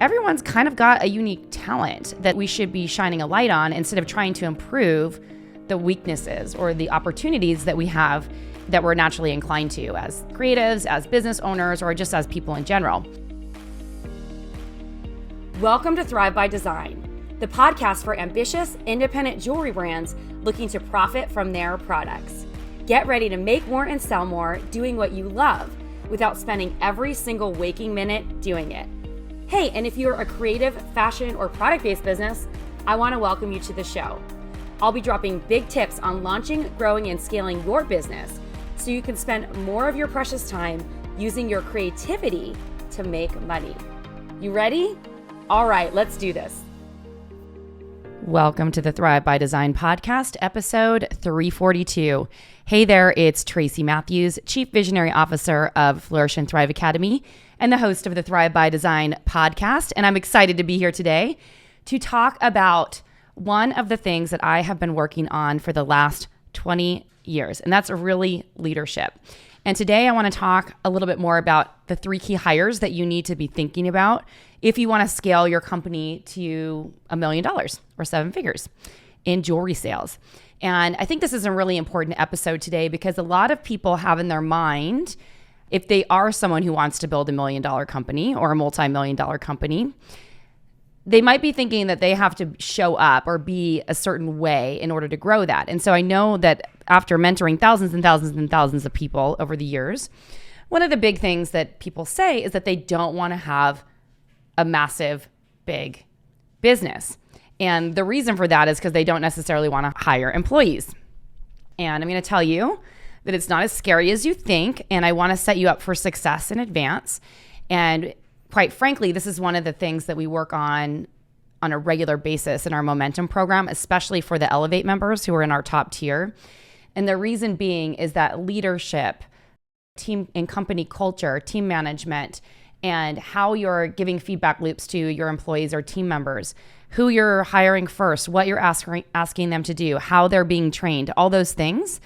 everyone's kind of got a unique talent that we should be shining a light on instead of trying to improve the weaknesses or the opportunities that we have that we're naturally inclined to as creatives, as business owners, or just as people in general. Welcome to Thrive by Design, the podcast for ambitious, independent jewelry brands looking to profit from their products. Get ready to make more and sell more doing what you love without spending every single waking minute doing it. Hey, and if you're a creative, fashion, or product-based business, I want to welcome you to the show. I'll be dropping big tips on launching, growing, and scaling your business so you can spend more of your precious time using your creativity to make money. You ready? All right, let's do this. Welcome to the Thrive by Design podcast, episode 342. Hey there, it's Tracy Matthews, Chief Visionary Officer of Flourish and Thrive Academy and the host of the Thrive by Design podcast. And I'm excited to be here today to talk about one of the things that I have been working on for the last 20 years, and that's really leadership. And today I want to talk a little bit more about the 3 key hires that you need to be thinking about if you want to scale your company to $1 million or 7 figures in jewelry sales. And I think this is a really important episode today because a lot of people have in their mind, if they are someone who wants to build $1 million company or a multi-million dollar company, they might be thinking that they have to show up or be a certain way in order to grow that. And so I know that after mentoring thousands and thousands and thousands of people over the years, one of the big things that people say is that they don't want to have a massive, big business. And the reason for that is because they don't necessarily want to hire employees. And I'm going to tell you that it's not as scary as you think, and I want to set you up for success in advance. And quite frankly, this is one of the things that we work on a regular basis in our Momentum program, especially for the Elevate members who are in our top tier. And the reason being is that leadership, team and company culture, team management, and how you're giving feedback loops to your employees or team members, who you're hiring first, what you're asking them to do, how they're being trained, all those things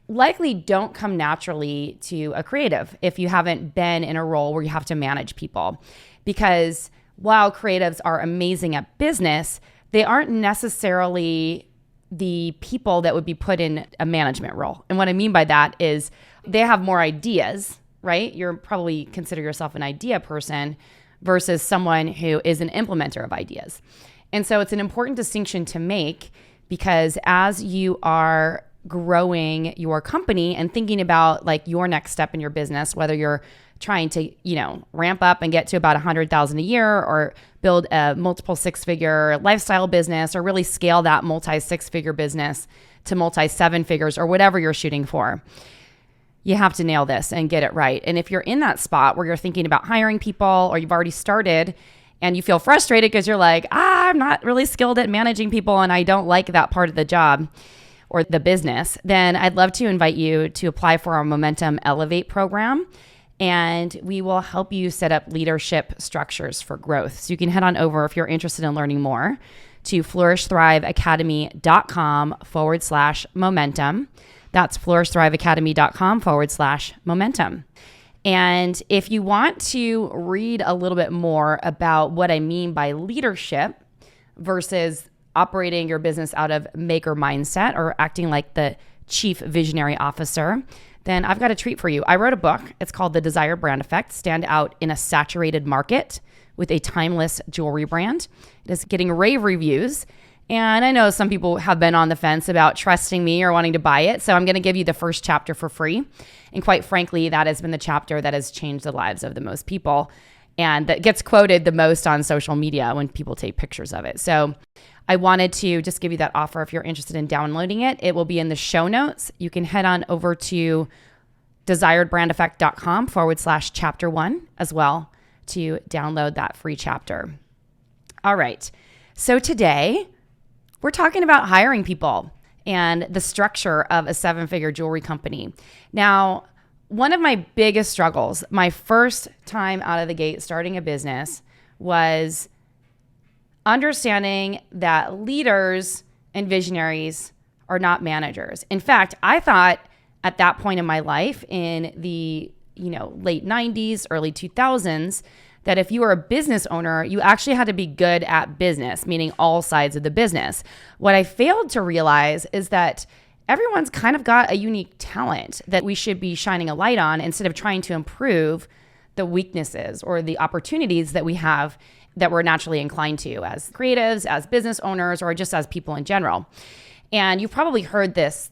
likely don't come naturally to a creative if you haven't been in a role where you have to manage people. Because while creatives are amazing at business, they aren't necessarily the people that would be put in a management role. And what I mean by that is they have more ideas, right? You're probably consider yourself an idea person versus someone who is an implementer of ideas. And so it's an important distinction to make because as you are growing your company and thinking about like your next step in your business, whether you're trying to, ramp up and get to about 100,000 a year or build a multiple 6-figure lifestyle business or really scale that multi 6-figure business to multi 7 figures or whatever you're shooting for. You have to nail this and get it right. And if you're in that spot where you're thinking about hiring people or you've already started and you feel frustrated because you're like, I'm not really skilled at managing people and I don't like that part of the job or the business, then I'd love to invite you to apply for our Momentum Elevate program. And we will help you set up leadership structures for growth. So you can head on over if you're interested in learning more to flourishthriveacademy.com/momentum. That's flourishthriveacademy.com/momentum. And if you want to read a little bit more about what I mean by leadership versus operating your business out of maker mindset or acting like the chief visionary officer, then I've got a treat for you. I wrote a book. It's called The Desired Brand Effect, Stand Out in a Saturated Market with a Timeless Jewelry Brand. It is getting rave reviews. And I know some people have been on the fence about trusting me or wanting to buy it. So I'm going to give you the first chapter for free. And quite frankly, that has been the chapter that has changed the lives of the most people and that gets quoted the most on social media when people take pictures of it. So I wanted to just give you that offer if you're interested in downloading it. It will be in the show notes. You can head on over to desiredbrandeffect.com/chapter1 as well to download that free chapter. All right. So today we're talking about hiring people and the structure of a 7-figure jewelry company. Now, one of my biggest struggles, my first time out of the gate starting a business, was understanding that leaders and visionaries are not managers. In fact, I thought at that point in my life in the late 90s, early 2000s, that if you were a business owner, you actually had to be good at business, meaning all sides of the business. What I failed to realize is that everyone's kind of got a unique talent that we should be shining a light on instead of trying to improve the weaknesses or the opportunities that we have that we're naturally inclined to as creatives, as business owners, or just as people in general. And you've probably heard this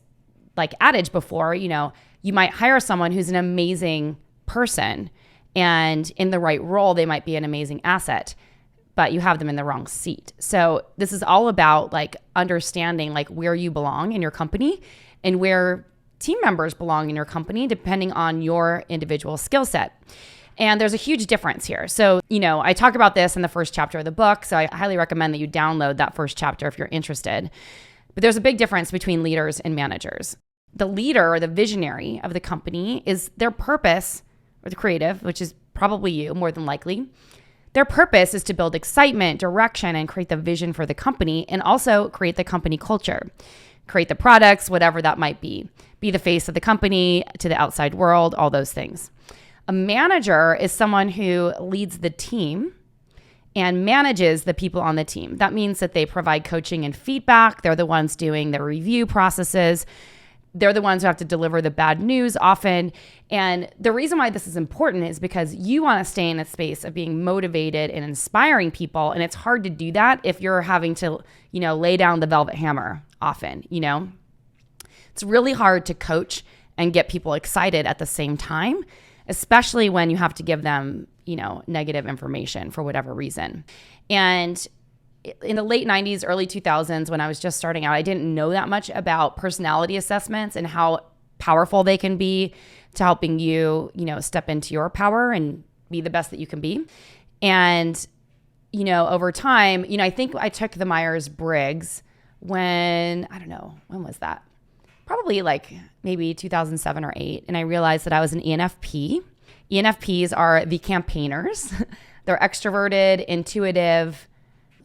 like adage before, you might hire someone who's an amazing person, and in the right role, they might be an amazing asset, but you have them in the wrong seat. So this is all about like understanding like where you belong in your company and where team members belong in your company, depending on your individual skill set. And there's a huge difference here. So, I talk about this in the first chapter of the book. So I highly recommend that you download that first chapter if you're interested. But there's a big difference between leaders and managers. The leader or the visionary of the company is their purpose, or the creative, which is probably you more than likely. Their purpose is to build excitement, direction, and create the vision for the company, and also create the company culture, create the products, whatever that might be the face of the company to the outside world, all those things. A manager is someone who leads the team and manages the people on the team. That means that they provide coaching and feedback. They're the ones doing the review processes. They're the ones who have to deliver the bad news often. And the reason why this is important is because you want to stay in a space of being motivated and inspiring people. And it's hard to do that if you're having to, lay down the velvet hammer often, It's really hard to coach and get people excited at the same time, especially when you have to give them, negative information for whatever reason. And in the late 90s, early 2000s, when I was just starting out, I didn't know that much about personality assessments and how powerful they can be to helping you, step into your power and be the best that you can be. And, over time, I think I took the Myers-Briggs when was that? Probably like maybe 2007 or 8. And I realized that I was an ENFP. ENFPs are the campaigners. They're extroverted, intuitive,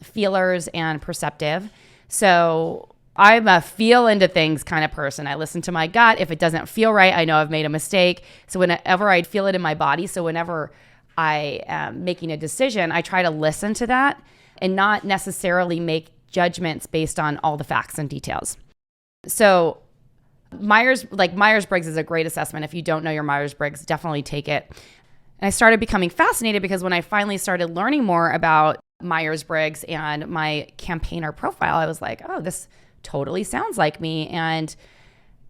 feelers, and perceptive. So I'm a feel into things kind of person. I listen to my gut. If it doesn't feel right, I know I've made a mistake. So whenever I'd feel it in my body, so whenever I am making a decision, I try to listen to that and not necessarily make judgments based on all the facts and details. So Myers-Briggs is a great assessment. If you don't know your Myers-Briggs, definitely take it. And I started becoming fascinated because when I finally started learning more about Myers-Briggs and my campaigner profile, I was like, oh, this totally sounds like me. And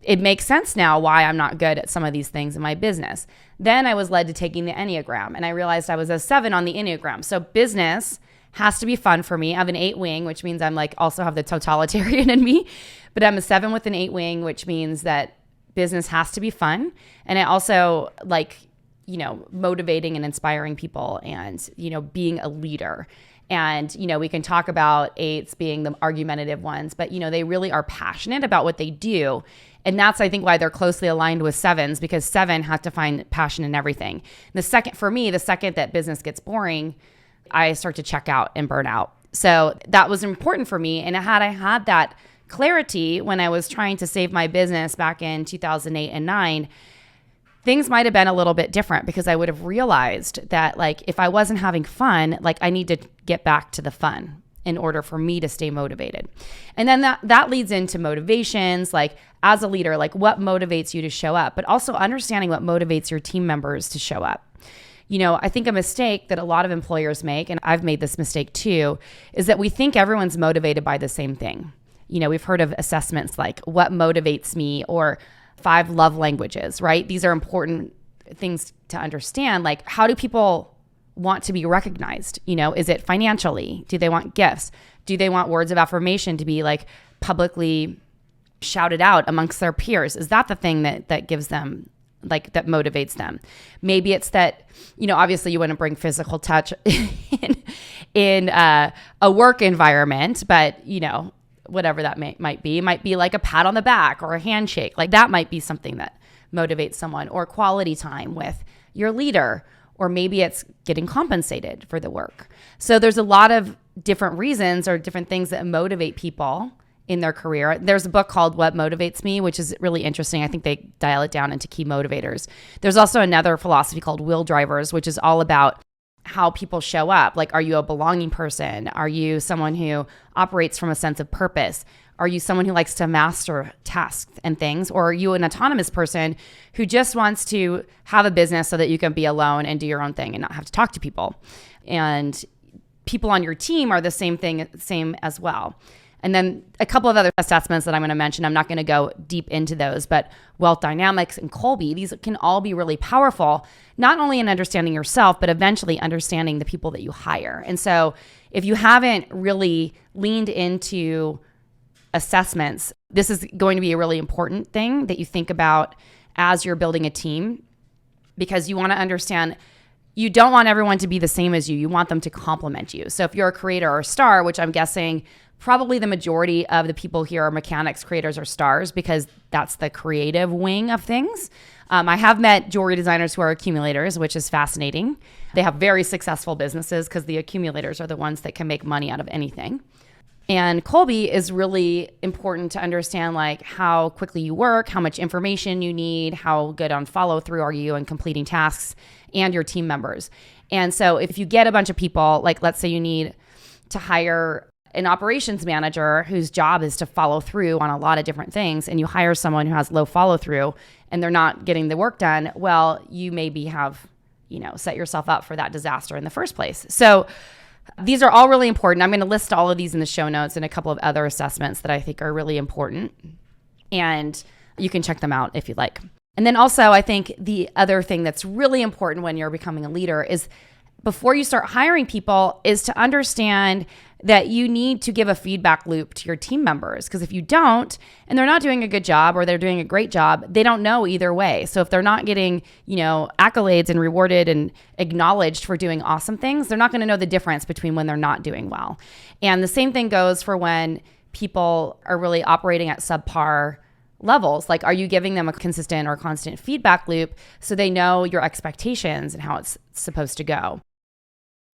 it makes sense now why I'm not good at some of these things in my business. Then I was led to taking the Enneagram, and I realized I was a 7 on the Enneagram. So business has to be fun for me. I have an 8 wing, which means I'm also have the totalitarian in me, but I'm a 7 with an 8 wing, which means that business has to be fun. And I also motivating and inspiring people and, being a leader. And, we can talk about 8s being the argumentative ones, but, they really are passionate about what they do. And that's, I think, why they're closely aligned with 7s, because 7 have to find passion in everything. The second that business gets boring, I start to check out and burn out. So that was important for me. And had I had that clarity when I was trying to save my business back in 2008 and 9, things might have been a little bit different, because I would have realized that if I wasn't having fun, I need to get back to the fun in order for me to stay motivated. And then that leads into motivations, as a leader, what motivates you to show up, but also understanding what motivates your team members to show up. I think a mistake that a lot of employers make, and I've made this mistake too, is that we think everyone's motivated by the same thing. We've heard of assessments like what motivates me or 5 love languages, right? These are important things to understand. How do people want to be recognized? Is it financially? Do they want gifts? Do they want words of affirmation to be publicly shouted out amongst their peers? Is that the thing that gives them that motivates them? Maybe it's that, obviously you want to bring physical touch in a work environment, but, whatever that might be, it might be a pat on the back or a handshake. That might be something that motivates someone, or quality time with your leader, or maybe it's getting compensated for the work. So there's a lot of different reasons or different things that motivate people in their career. There's a book called What Motivates Me, which is really interesting. I think they dial it down into key motivators. There's also another philosophy called Will Drivers, which is all about how people show up. Like, are you a belonging person? Are you someone who operates from a sense of purpose? Are you someone who likes to master tasks and things? Or are you an autonomous person who just wants to have a business so that you can be alone and do your own thing and not have to talk to people? And people on your team are the same as well. And then a couple of other assessments that I'm going to mention. I'm not going to go deep into those, but wealth dynamics and Kolbe, these can all be really powerful, not only in understanding yourself, but eventually understanding the people that you hire. And so if you haven't really leaned into assessments, this is going to be a really important thing that you think about as you're building a team, because you want to understand you don't want everyone to be the same as you. You want them to complement you. So if you're a creator or a star, which I'm guessing probably the majority of the people here are mechanics, creators, or stars, because that's the creative wing of things. I have met jewelry designers who are accumulators, which is fascinating. They have very successful businesses because the accumulators are the ones that can make money out of anything. And Kolbe is really important to understand, like, how quickly you work, how much information you need, how good on follow through are you and completing tasks, and your team members. And so if you get a bunch of people, like let's say you need to hire an operations manager whose job is to follow through on a lot of different things, and you hire someone who has low follow through and they're not getting the work done, well, you maybe have, set yourself up for that disaster in the first place. So these are all really important. I'm going to list all of these in the show notes and a couple of other assessments that I think are really important. And you can check them out if you'd like. And then also, I think the other thing that's really important when you're becoming a leader is, before you start hiring people, is to understand that you need to give a feedback loop to your team members. Because if you don't, and they're not doing a good job or they're doing a great job, they don't know either way. So if they're not getting, accolades and rewarded and acknowledged for doing awesome things, they're not going to know the difference between when they're not doing well. And the same thing goes for when people are really operating at subpar levels. Like, are you giving them a consistent or constant feedback loop so they know your expectations and how it's supposed to go?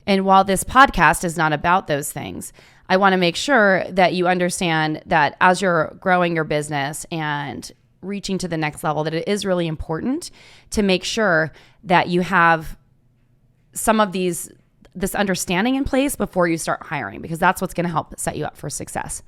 And while this podcast is not about those things, I want to make sure that you understand that as you're growing your business and reaching to the next level, that it is really important to make sure that you have some of this understanding in place before you start hiring, because that's what's going to help set you up for success.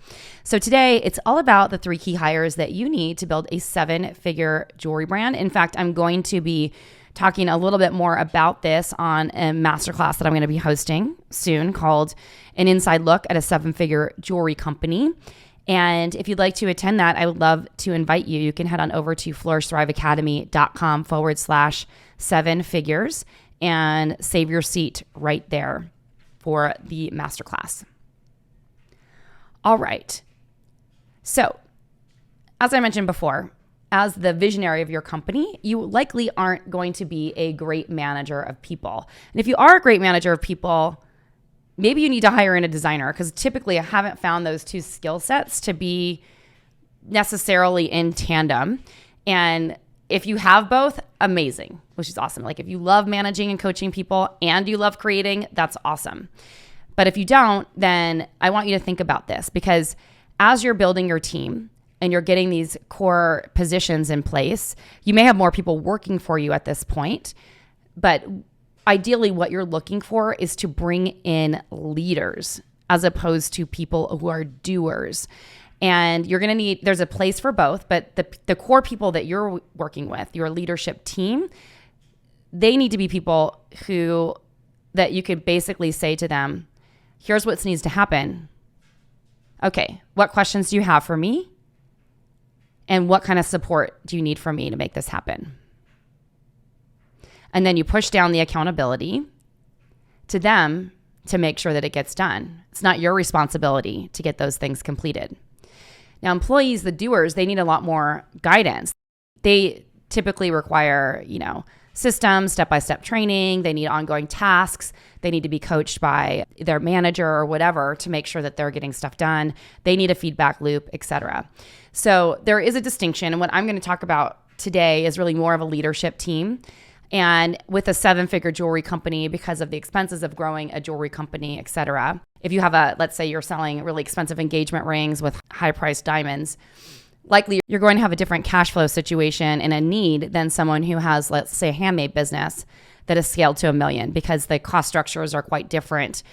So today, it's all about the 3 key hires that you need to build a 7-figure jewelry brand. In fact, I'm going to be talking a little bit more about this on a masterclass that I'm going to be hosting soon called An Inside Look at a 7-Figure Jewelry Company. And if you'd like to attend that, I would love to invite you. You can head on over to flourishthriveacademy.com/7figures and save your seat right there for the masterclass. All right. So, as I mentioned before, as the visionary of your company, you likely aren't going to be a great manager of people. And if you are a great manager of people, maybe you need to hire in a designer, because typically I haven't found those two skill sets to be necessarily in tandem. And if you have both, amazing, which is awesome. Like, if you love managing and coaching people and you love creating, that's awesome. But if you don't, then I want you to think about this, because as you're building your team and you're getting these core positions in place, you may have more people working for you at this point, but ideally what you're looking for is to bring in leaders as opposed to people who are doers. And you're going to need, there's a place for both, but the core people that you're working with, your leadership team, they need to be people that you could basically say to them, here's what needs to happen. Okay, what questions do you have for me? And what kind of support do you need from me to make this happen? And then you push down the accountability to them to make sure that it gets done. It's not your responsibility to get those things completed. Now, employees, the doers, they need a lot more guidance. They typically require, systems, step-by-step training. They need ongoing tasks. They need to be coached by their manager or whatever to make sure that they're getting stuff done. They need a feedback loop, etc. So there is a distinction. And what I'm going to talk about today is really more of a leadership team. And with a 7-figure jewelry company, because of the expenses of growing a jewelry company, etc. If you have let's say you're selling really expensive engagement rings with high-priced diamonds, likely you're going to have a different cash flow situation and a need than someone who has, let's say, a handmade business that is scaled to $1 million because the cost structures are quite different.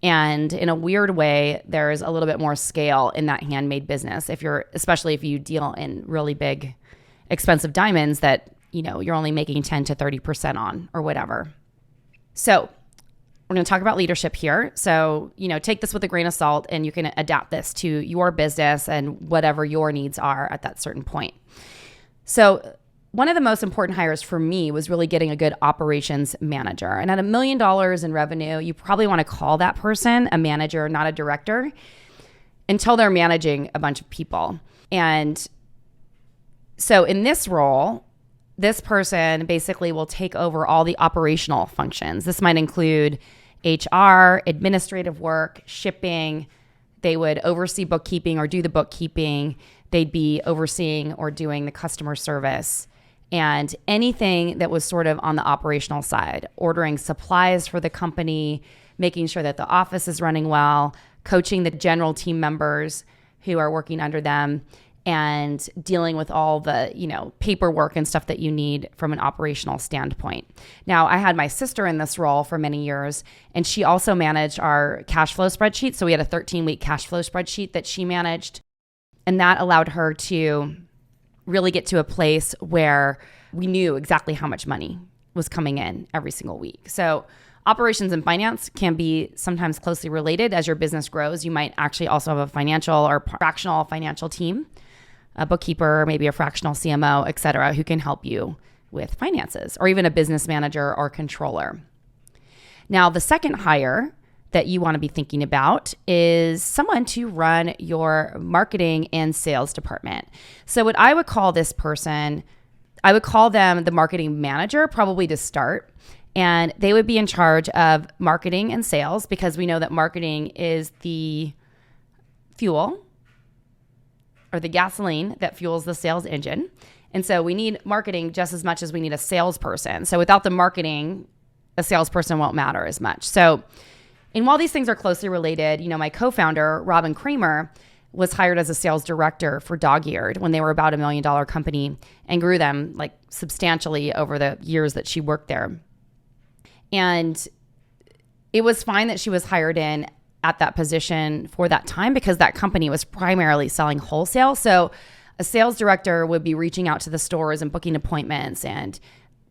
And in a weird way, there's a little bit more scale in that handmade business. Especially if you deal in really big, expensive diamonds that, you're only making 10 to 30% on or whatever. So we're going to talk about leadership here. So, take this with a grain of salt and you can adapt this to your business and whatever your needs are at that certain point. So one of the most important hires for me was really getting a good operations manager. And at $1 million in revenue, you probably want to call that person a manager, not a director, until they're managing a bunch of people. And so in this role, this person basically will take over all the operational functions. This might include HR, administrative work, shipping. They would oversee bookkeeping or do the bookkeeping. They'd be overseeing or doing the customer service and anything that was sort of on the operational side, ordering supplies for the company, making sure that the office is running well, coaching the general team members who are working under them, and dealing with all the, paperwork and stuff that you need from an operational standpoint. Now, I had my sister in this role for many years, and she also managed our cash flow spreadsheet. So we had a 13-week cash flow spreadsheet that she managed, and that allowed her to really get to a place where we knew exactly how much money was coming in every single week. So operations and finance can be sometimes closely related. As your business grows, you might actually also have a financial or fractional financial team, a bookkeeper, maybe a fractional CMO, et cetera, who can help you with finances, or even a business manager or controller. Now, the second hire that you want to be thinking about is someone to run your marketing and sales department. So what I would call this person, I would call them the marketing manager, probably to start. And they would be in charge of marketing and sales, because we know that marketing is the fuel or the gasoline that fuels the sales engine. And so we need marketing just as much as we need a salesperson. So without the marketing, a salesperson won't matter as much. So, and while these things are closely related, my co-founder, Robin Kramer, was hired as a sales director for Dog-Eared when they were about $1 million company and grew them like substantially over the years that she worked there. And it was fine that she was hired in at that position for that time because that company was primarily selling wholesale. So a sales director would be reaching out to the stores and booking appointments and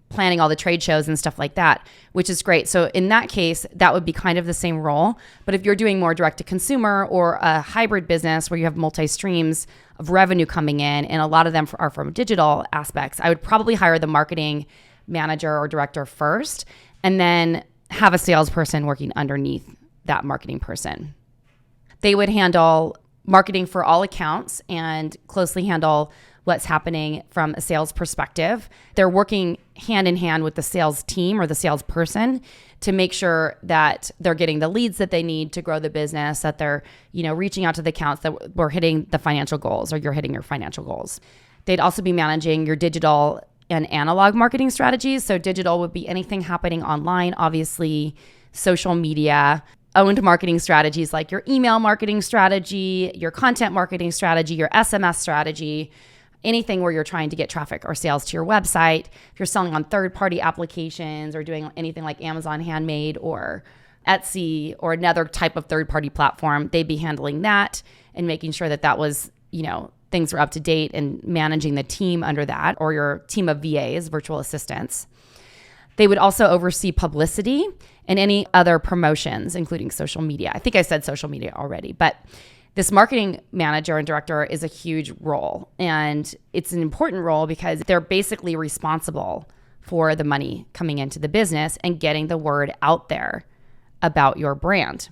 planning all the trade shows and stuff like that, which is great. So in that case, that would be kind of the same role. But if you're doing more direct to consumer or a hybrid business where you have multi-streams of revenue coming in, and a lot of them are from digital aspects, I would probably hire the marketing manager or director first, and then have a salesperson working underneath that marketing person. They would handle marketing for all accounts and closely handle what's happening from a sales perspective. They're working hand in hand with the sales team or the salesperson to make sure that they're getting the leads that they need to grow the business, that they're, reaching out to the accounts, that we're hitting the financial goals or you're hitting your financial goals. They'd also be managing your digital and analog marketing strategies. So digital would be anything happening online, obviously, social media, owned marketing strategies like your email marketing strategy, your content marketing strategy, your SMS strategy, anything where you're trying to get traffic or sales to your website. If you're selling on third-party applications or doing anything like Amazon Handmade or Etsy or another type of third-party platform, they'd be handling that and making sure that that was, things were up to date and managing the team under that, or your team of VAs, virtual assistants. They would also oversee publicity and any other promotions, including social media. I think I said social media already, but this marketing manager and director is a huge role. And it's an important role because they're basically responsible for the money coming into the business and getting the word out there about your brand.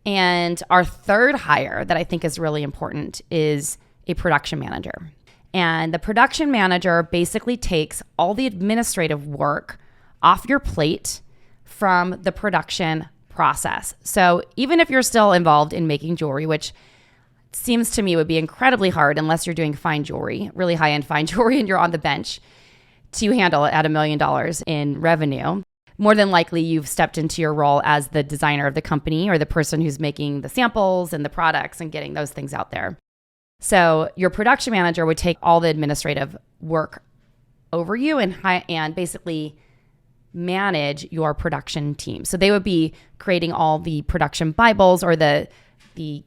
And our third hire that I think is really important is a production manager. And the production manager basically takes all the administrative work off your plate from the production process. So even if you're still involved in making jewelry, which seems to me would be incredibly hard unless you're doing fine jewelry, really high-end fine jewelry, and you're on the bench to handle it at $1 million in revenue, more than likely you've stepped into your role as the designer of the company or the person who's making the samples and the products and getting those things out there. So your production manager would take all the administrative work over you and basically manage your production team. So they would be creating all the production Bibles or the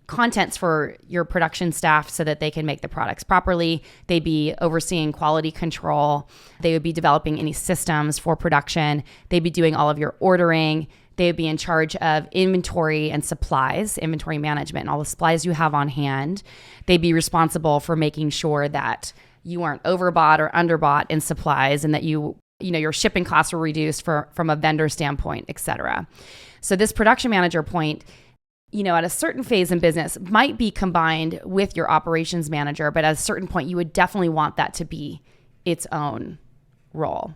contents for your production staff so that they can make the products properly. They'd be overseeing quality control. They would be developing any systems for production. They'd be doing all of your ordering. They would be in charge of inventory and supplies, inventory management, and all the supplies you have on hand. They'd be responsible for making sure that you weren't overbought or underbought in supplies and that your shipping costs were reduced from a vendor standpoint, et cetera. So this production manager point, at a certain phase in business might be combined with your operations manager, but at a certain point, you would definitely want that to be its own role.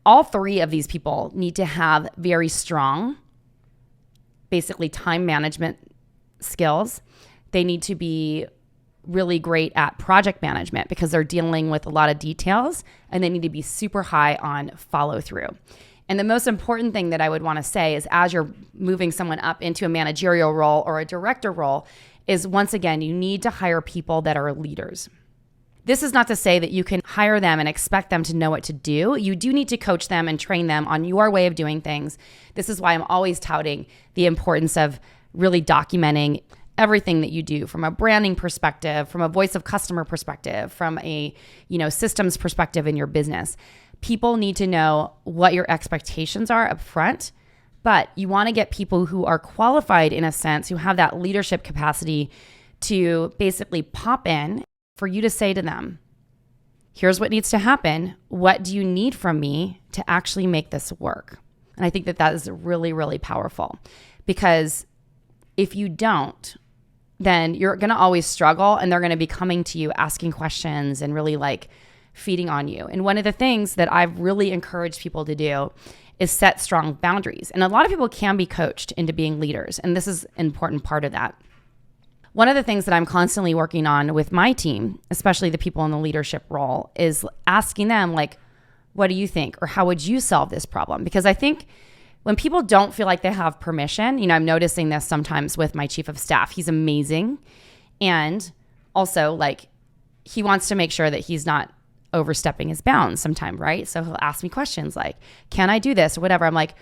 All three of these people need to have very strong, basically time management skills. They need to be really great at project management because they're dealing with a lot of details, and they need to be super high on follow through. And the most important thing that I would want to say is as you're moving someone up into a managerial role or a director role is, once again, you need to hire people that are leaders. This is not to say that you can hire them and expect them to know what to do. You do need to coach them and train them on your way of doing things. This is why I'm always touting the importance of really documenting everything that you do from a branding perspective, from a voice of customer perspective, from a, systems perspective in your business. People need to know what your expectations are up front, but you want to get people who are qualified in a sense, who have that leadership capacity to basically pop in for you to say to them, here's what needs to happen. What do you need from me to actually make this work? And I think that is really, really powerful, because if you don't, then you're going to always struggle, and they're going to be coming to you asking questions and really feeding on you. And one of the things that I've really encouraged people to do is set strong boundaries. And a lot of people can be coached into being leaders, and this is an important part of that. One of the things that I'm constantly working on with my team, especially the people in the leadership role, is asking them, what do you think? Or how would you solve this problem? Because I think when people don't feel like they have permission, I'm noticing this sometimes with my chief of staff. He's amazing. And also, he wants to make sure that he's not overstepping his bounds sometime, right? So he'll ask me questions like, can I do this or whatever? I'm like,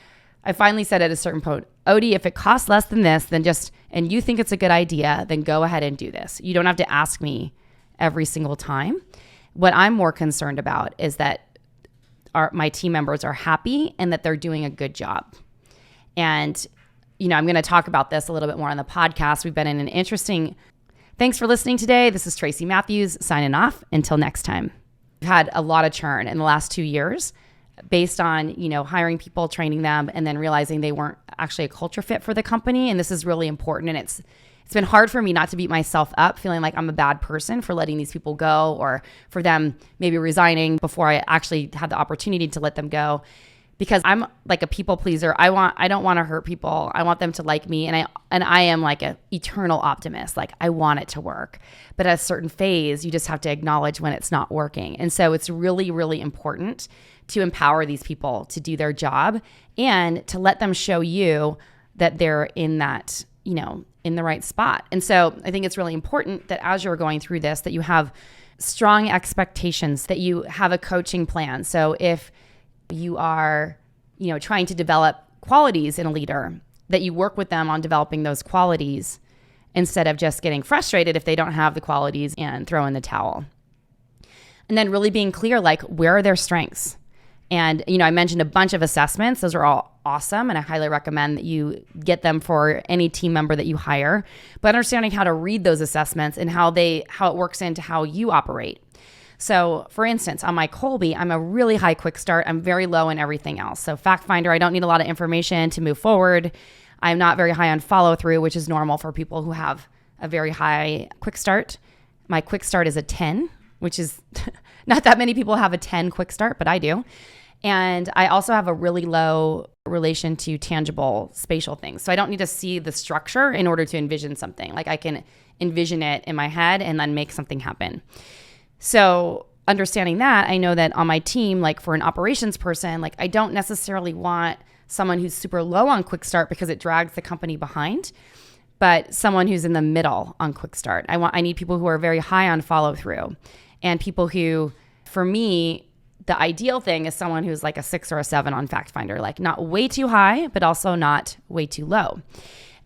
I finally said at a certain point, Odie, if it costs less than this, then and you think it's a good idea, then go ahead and do this. You don't have to ask me every single time. What I'm more concerned about is that my team members are happy and that they're doing a good job. And, I'm going to talk about this a little bit more on the podcast. We've been in an interesting... Thanks for listening today. This is Tracy Matthews signing off. Until next time. We've had a lot of churn in the last 2 years based on, hiring people, training them, and then realizing they weren't actually a culture fit for the company. And this is really important. And it's been hard for me not to beat myself up, feeling like I'm a bad person for letting these people go, or for them maybe resigning before I actually had the opportunity to let them go, because I'm like a people pleaser. I don't want to hurt people. I want them to like me. And I am like an eternal optimist. I want it to work. But at a certain phase, you just have to acknowledge when it's not working. And so it's really, really important to empower these people to do their job and to let them show you that they're in that, in the right spot. And so I think it's really important that as you're going through this, that you have strong expectations, that you have a coaching plan. So if you are, trying to develop qualities in a leader, that you work with them on developing those qualities instead of just getting frustrated if they don't have the qualities and throw in the towel. And then really being clear, where are their strengths? And, I mentioned a bunch of assessments. Those are all awesome. And I highly recommend that you get them for any team member that you hire. But understanding how to read those assessments and how it works into how you operate. So for instance, on my Kolbe, I'm a really high quick start. I'm very low in everything else. So fact finder, I don't need a lot of information to move forward. I'm not very high on follow through, which is normal for people who have a very high quick start. My quick start is a 10, which is not that many people have a 10 quick start, but I do. And I also have a really low relation to tangible spatial things. So I don't need to see the structure in order to envision something. I can envision it in my head and then make something happen. So understanding that, I know that on my team, for an operations person, I don't necessarily want someone who's super low on quick start because it drags the company behind, but someone who's in the middle on quick start. I need people who are very high on follow through, and people who, for me, the ideal thing is someone who's like a 6 or a 7 on Fact Finder, like not way too high, but also not way too low.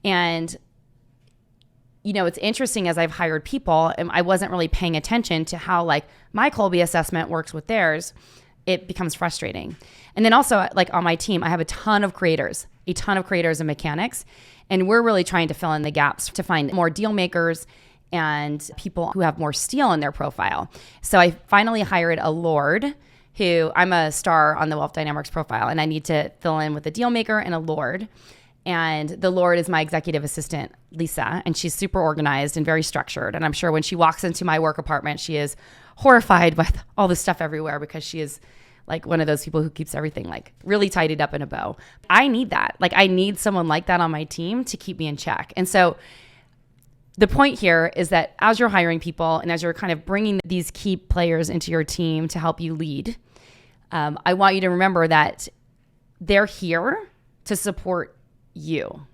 And, it's interesting as I've hired people, and I wasn't really paying attention to how like my Kolbe assessment works with theirs. It becomes frustrating. And then also like on my team, I have a ton of creators and mechanics. And we're really trying to fill in the gaps to find more deal makers and people who have more steel in their profile. So I finally hired a Lord, who I'm a star on the Wealth Dynamics profile, and I need to fill in with a deal maker and a Lord. And the Lord is my executive assistant, Lisa, and she's super organized and very structured. And I'm sure when she walks into my work apartment, she is horrified with all this stuff everywhere because she is like one of those people who keeps everything like really tidied up in a bow. I need that. Like I need someone like that on my team to keep me in check. And so the point here is that as you're hiring people and as you're kind of bringing these key players into your team to help you lead, I want you to remember that they're here to support you.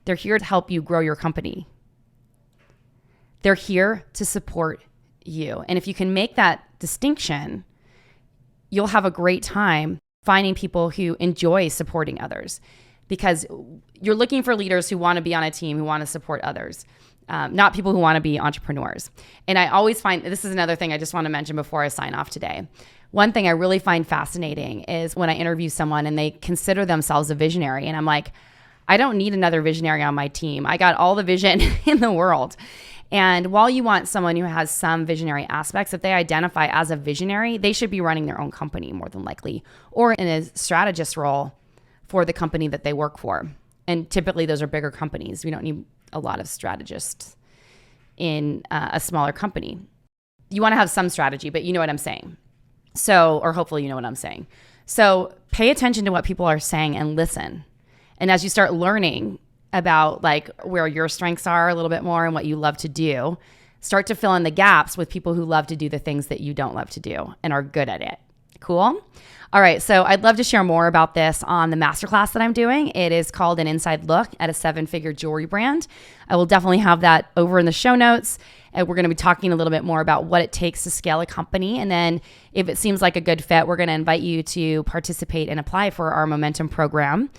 They're here to help you grow your company. They're here to support you. And if you can make that distinction, you'll have a great time finding people who enjoy supporting others, because you're looking for leaders who want to be on a team, who want to support others, not people who want to be entrepreneurs. And I always find, this is another thing I just want to mention before I sign off today. One thing I really find fascinating is when I interview someone and they consider themselves a visionary, and I'm like, I don't need another visionary on my team. I got all the vision in the world. And while you want someone who has some visionary aspects, if they identify as a visionary, they should be running their own company more than likely, or in a strategist role for the company that they work for. And typically those are bigger companies. We don't need a lot of strategists in a smaller company. You want to have some strategy, but you know what I'm saying. So, or hopefully you know what I'm saying. So pay attention to what people are saying and listen. And as you start learning about like where your strengths are a little bit more and what you love to do, start to fill in the gaps with people who love to do the things that you don't love to do and are good at it. Cool? All right. So I'd love to share more about this on the masterclass that I'm doing. It is called An Inside Look at a 7-Figure Jewelry Brand. I will definitely have that over in the show notes. And we're going to be talking a little bit more about what it takes to scale a company. And then if it seems like a good fit, we're going to invite you to participate and apply for our Momentum program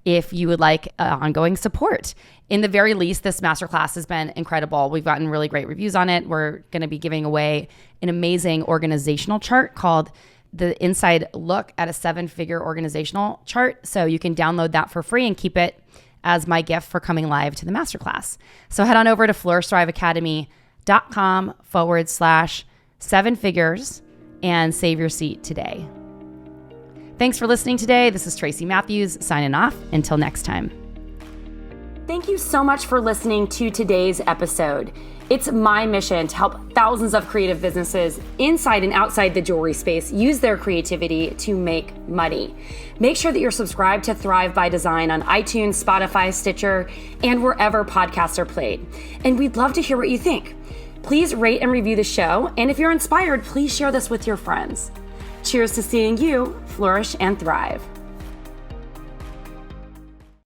if you would like ongoing support. In the very least, this masterclass has been incredible. We've gotten really great reviews on it. We're going to be giving away an amazing organizational chart called the Inside Look at a 7-Figure Organizational Chart. So you can download that for free and keep it as my gift for coming live to the masterclass. So head on over to flourishthriveacademy.com/7figures and save your seat today. Thanks for listening today. This is Tracy Matthews signing off. Until next time. Thank you so much for listening to today's episode. It's my mission to help thousands of creative businesses inside and outside the jewelry space use their creativity to make money. Make sure that you're subscribed to Thrive by Design on iTunes, Spotify, Stitcher, and wherever podcasts are played. And we'd love to hear what you think. Please rate and review the show. And if you're inspired, please share this with your friends. Cheers to seeing you flourish and thrive.